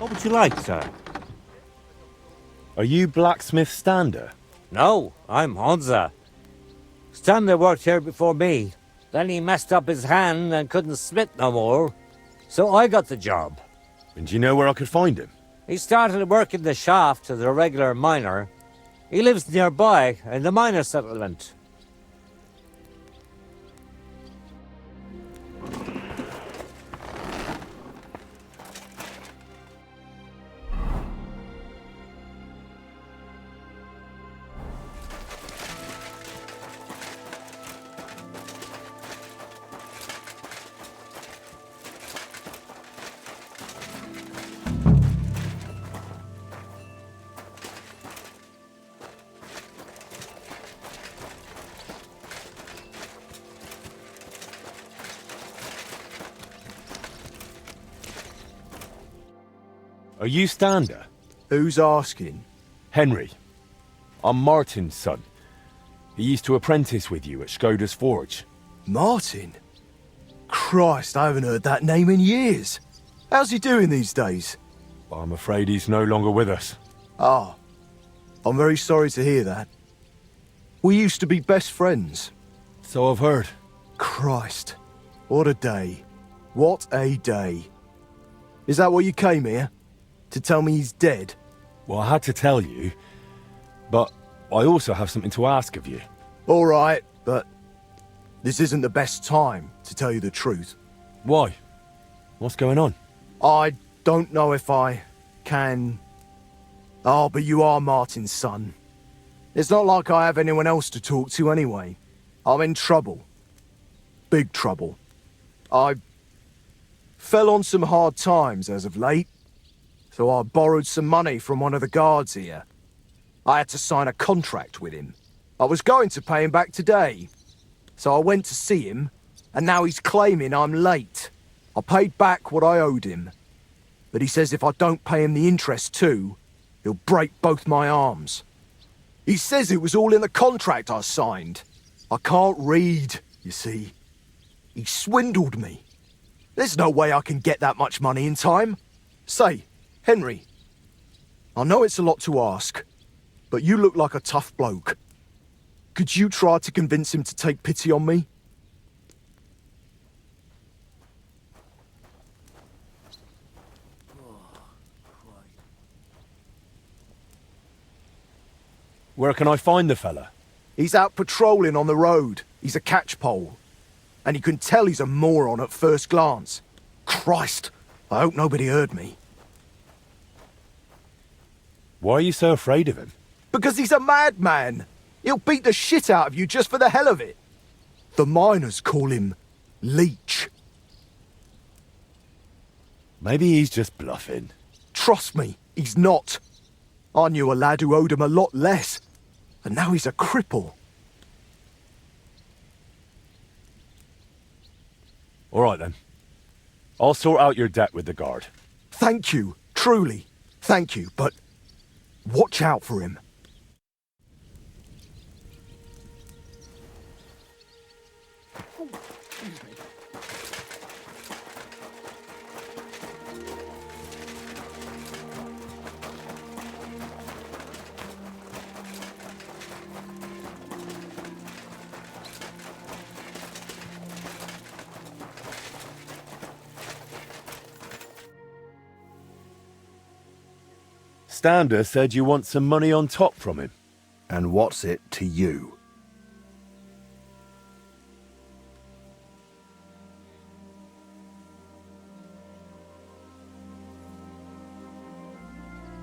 What would you like, sir? Are you blacksmith Stander? No, I'm Honza. Stander worked here before me. Then he messed up his hand and couldn't smith no more. So I got the job. And do you know where I could find him? He started working the shaft as a regular miner. He lives nearby in the miner settlement. Are you Stander? Who's asking? Henry. I'm Martin's son. He used to apprentice with you at Skoda's Forge. Martin? Christ, I haven't heard that name in years. How's he doing these days? I'm afraid he's no longer with us. Ah, I'm very sorry to hear that. We used to be best friends. So I've heard. Christ, what a day. What a day. Is that what you came here? To tell me he's dead? Well, I had to tell you, but I also have something to ask of you. All right, but this isn't the best time to tell you the truth. Why? What's going on? I don't know if I can... Oh, but you are Martin's son. It's not like I have anyone else to talk to anyway. I'm in trouble. Big trouble. I fell on some hard times as of late, so I borrowed some money from one of the guards here. I had to sign a contract with him. I was going to pay him back today, so I went to see him, and now he's claiming I'm late. I paid back what I owed him, but he says if I don't pay him the interest too, he'll break both my arms. He says it was all in the contract I signed. I can't read, you see. He swindled me. There's no way I can get that much money in time. Say, Henry, I know it's a lot to ask, but you look like a tough bloke. Could you try to convince him to take pity on me? Where can I find the fella? He's out patrolling on the road. He's a catchpole. And you can tell he's a moron at first glance. Christ, I hope nobody heard me. Why are you so afraid of him? Because he's a madman. He'll beat the shit out of you just for the hell of it. The miners call him Leech. Maybe he's just bluffing. Trust me, he's not. I knew a lad who owed him a lot less, and now he's a cripple. All right then. I'll sort out your debt with the guard. Thank you, truly. Thank you, but watch out for him. Stander said you want some money on top from him. And what's it to you?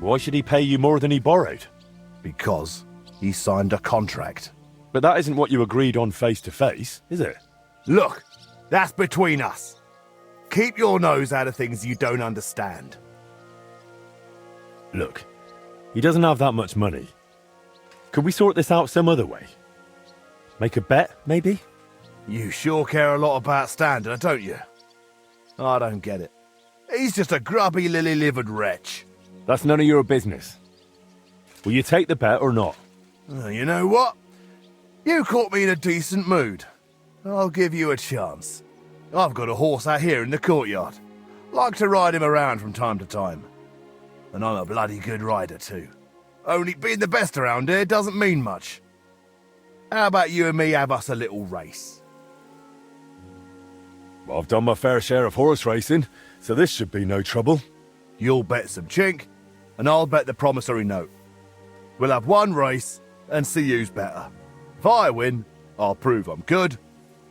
Why should he pay you more than he borrowed? Because he signed a contract. But that isn't what you agreed on face to face, is it? Look, that's between us. Keep your nose out of things you don't understand. Look, he doesn't have that much money. Could we sort this out some other way? Make a bet, maybe? You sure care a lot about Stander, don't you? I don't get it. He's just a grubby, lily-livered wretch. That's none of your business. Will you take the bet or not? You know what? You caught me in a decent mood. I'll give you a chance. I've got a horse out here in the courtyard. Like to ride him around from time to time. And I'm a bloody good rider too. Only being the best around here doesn't mean much. How about you and me have us a little race? Well, I've done my fair share of horse racing, so this should be no trouble. You'll bet some chink, and I'll bet the promissory note. We'll have one race and see who's better. If I win, I'll prove I'm good,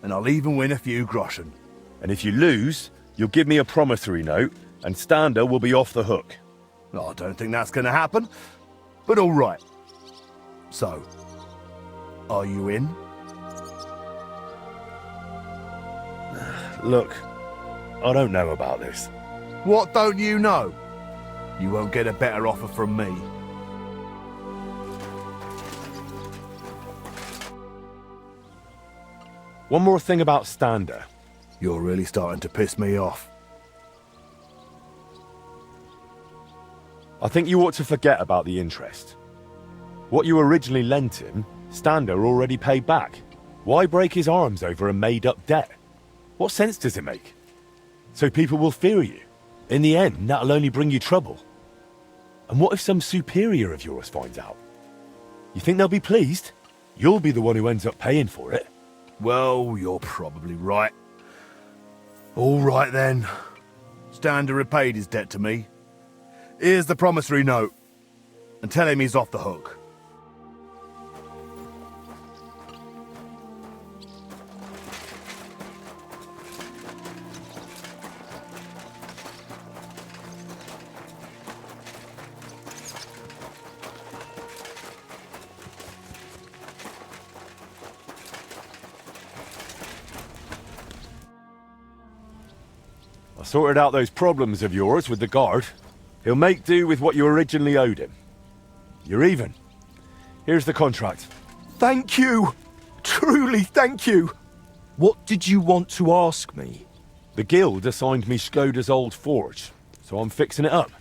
and I'll even win a few groschen. And if you lose, you'll give me a promissory note, and Stander will be off the hook. I don't think that's going to happen, but all right. So, are you in? Look, I don't know about this. What don't you know? You won't get a better offer from me. One more thing about Stander. You're really starting to piss me off. I think you ought to forget about the interest. What you originally lent him, Stander already paid back. Why break his arms over a made-up debt? What sense does it make? So people will fear you. In the end, that'll only bring you trouble. And what if some superior of yours finds out? You think they'll be pleased? You'll be the one who ends up paying for it. Well, you're probably right. All right then. Stander repaid his debt to me. Here's the promissory note. And tell him he's off the hook. I sorted out those problems of yours with the guard. He'll make do with what you originally owed him. You're even. Here's the contract. Thank you. Truly thank you. What did you want to ask me? The guild assigned me Skoda's old forge, so I'm fixing it up.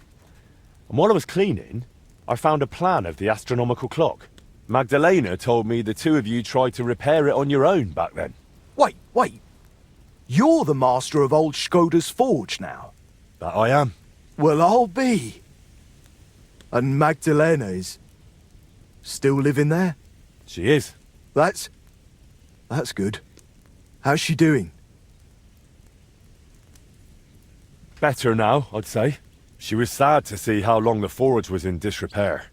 And while I was cleaning, I found a plan of the astronomical clock. Magdalena told me the two of you tried to repair it on your own back then. Wait. You're the master of old Skoda's forge now? That I am. Well, I'll be. And Magdalena is still living there? She is. That's good. How's she doing? Better now, I'd say. She was sad to see how long the forge was in disrepair.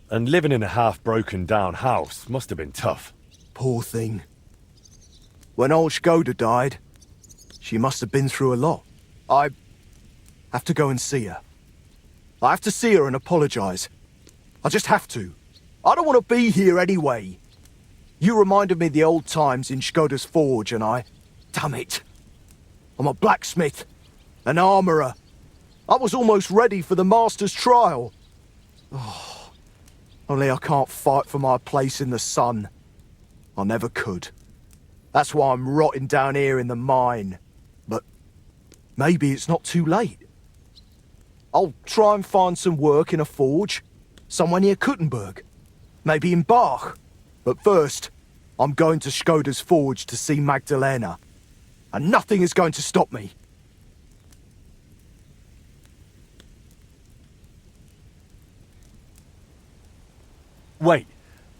And living in a half-broken down house must have been tough. Poor thing. When old Skoda died, she must have been through a lot. I have to go and see her. I have to see her and apologise. I just have to. I don't want to be here anyway. You reminded me of the old times in Skoda's forge and damn it. I'm a blacksmith, an armourer. I was almost ready for the master's trial. Oh, only I can't fight for my place in the sun. I never could. That's why I'm rotting down here in the mine. But maybe it's not too late. I'll try and find some work in a forge, somewhere near Kuttenberg, maybe in Bach. But first, I'm going to Skoda's forge to see Magdalena. And nothing is going to stop me. Wait,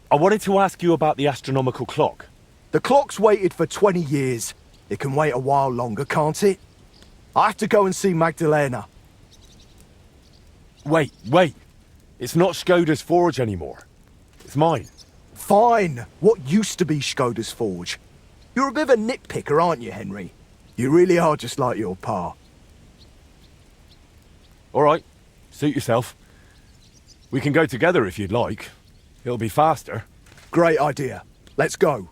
I wanted to ask you about the astronomical clock. The clock's waited for 20 years. It can wait a while longer, can't it? I have to go and see Magdalena. Wait. It's not Skoda's forge anymore. It's mine. Fine. What used to be Skoda's forge? You're a bit of a nitpicker, aren't you, Henry? You really are just like your pa. All right, suit yourself. We can go together if you'd like. It'll be faster. Great idea. Let's go.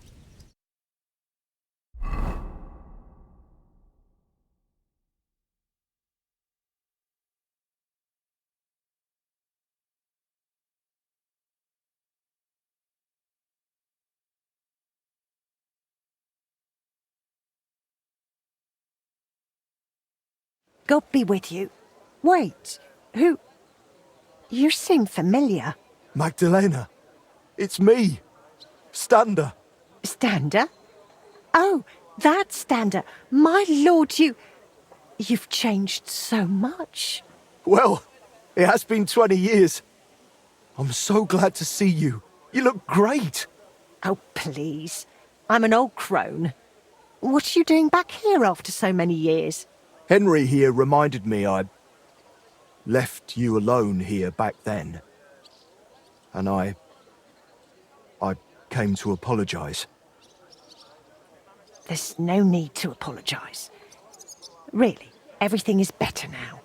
God be with you. Wait, who? You seem familiar. Magdalena. It's me. Stander. Stander? Oh, that Stander. My lord, you've changed so much. Well, It has been 20 years. I'm so glad to see you. You look great. Oh, please. I'm an old crone. What are you doing back here after so many years? Henry here reminded me I'd left you alone here back then. And I came to apologise. There's no need to apologise. Really, everything is better now.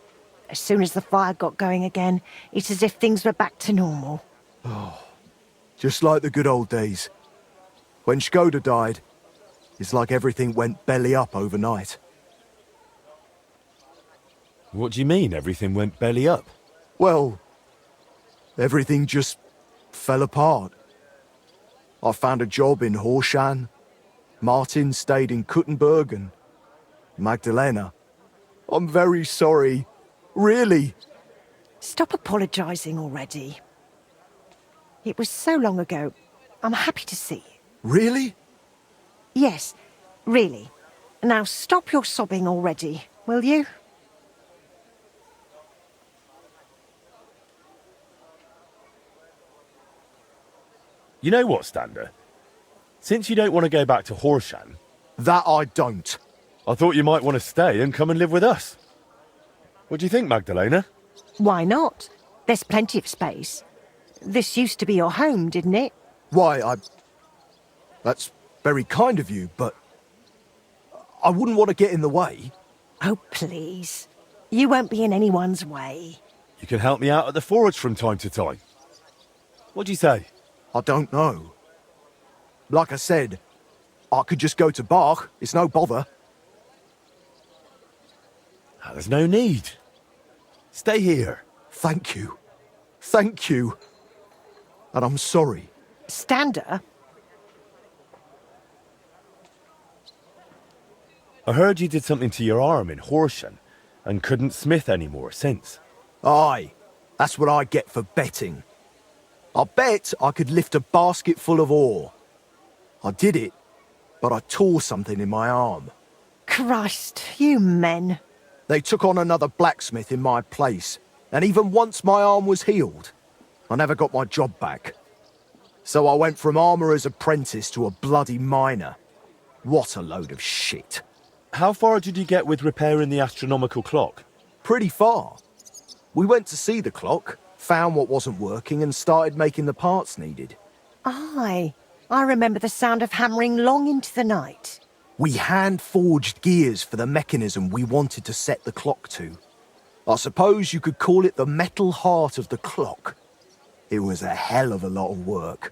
As soon as the fire got going again, it's as if things were back to normal. Just like the good old days. When Skoda died, it's like everything went belly up overnight. What do you mean everything went belly up? Well, everything just fell apart. I found a job in Horshan. Martin stayed in Kuttenberg and Magdalena. I'm very sorry. Really. Stop apologising already. It was so long ago. I'm happy to see you. Really? Yes, really. Now stop your sobbing already, will you? You know what, Stander? Since you don't want to go back to Horshan, That I don't. I thought you might want to stay and come and live with us. What do you think, Magdalena? Why not? There's plenty of space. This used to be your home, didn't it? Why, That's very kind of you, but I wouldn't want to get in the way. Oh, please. You won't be in anyone's way. You can help me out at the forge from time to time. What do you say? I don't know. Like I said, I could just go to Bach. It's no bother. There's no need. Stay here. Thank you. Thank you. And I'm sorry. Stander? I heard you did something to your arm in Horshan and couldn't smith anymore since. Aye, that's what I get for betting. I bet I could lift a basket full of ore. I did it, but I tore something in my arm. Christ, you men. They took on another blacksmith in my place, and even once my arm was healed, I never got my job back. So I went from armourer's apprentice to a bloody miner. What a load of shit. How far did you get with repairing the astronomical clock? Pretty far. We went to see the clock, found what wasn't working, and started making the parts needed. Aye, I remember the sound of hammering long into the night. We hand-forged gears for the mechanism we wanted to set the clock to. I suppose you could call it the metal heart of the clock. It was a hell of a lot of work.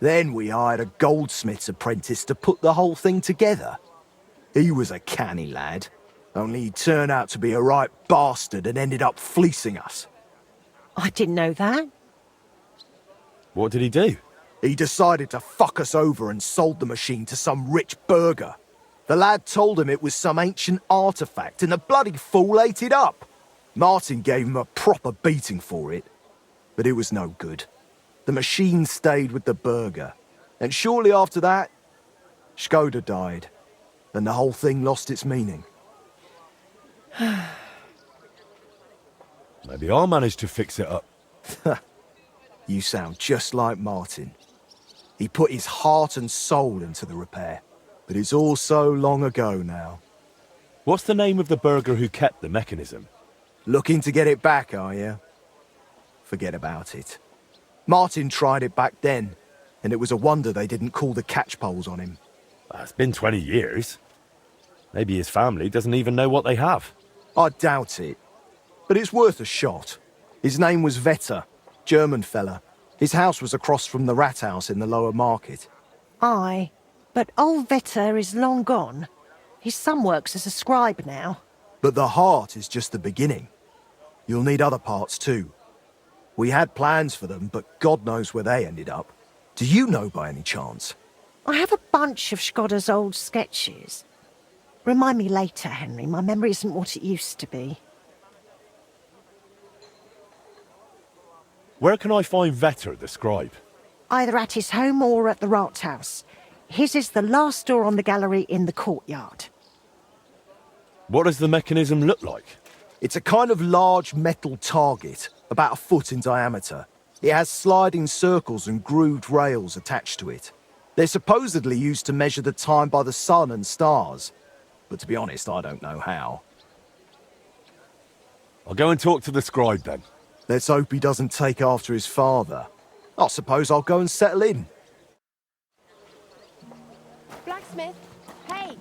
Then we hired a goldsmith's apprentice to put the whole thing together. He was a canny lad, only he turned out to be a right bastard and ended up fleecing us. I didn't know that. What did he do? He decided to fuck us over and sold the machine to some rich burgher. The lad told him it was some ancient artifact, and the bloody fool ate it up. Martin gave him a proper beating for it, but it was no good. The machine stayed with the burgher, and shortly after that, Skoda died, and the whole thing lost its meaning. Maybe I'll manage to fix it up. You sound just like Martin. He put his heart and soul into the repair, but it's all so long ago now. What's the name of the burgher who kept the mechanism? Looking to get it back, are you? Forget about it. Martin tried it back then, and it was a wonder they didn't call the catchpoles on him. It's been 20 years. Maybe his family doesn't even know what they have. I doubt it, but it's worth a shot. His name was Vetter, German fella. His house was across from the rat house in the lower market. Aye, but old Vetter is long gone. His son works as a scribe now. But the heart is just the beginning. You'll need other parts too. We had plans for them, but God knows where they ended up. Do you know by any chance? I have a bunch of Skoda's old sketches. Remind me later, Henry. My memory isn't what it used to be. Where can I find Vetter, the scribe? Either at his home or at the Rathaus. His is the last door on the gallery in the courtyard. What does the mechanism look like? It's a kind of large metal target, about a foot in diameter. It has sliding circles and grooved rails attached to it. They're supposedly used to measure the time by the sun and stars, but to be honest, I don't know how. I'll go and talk to the scribe then. Let's hope he doesn't take after his father. I suppose I'll go and settle in. Blacksmith, hey,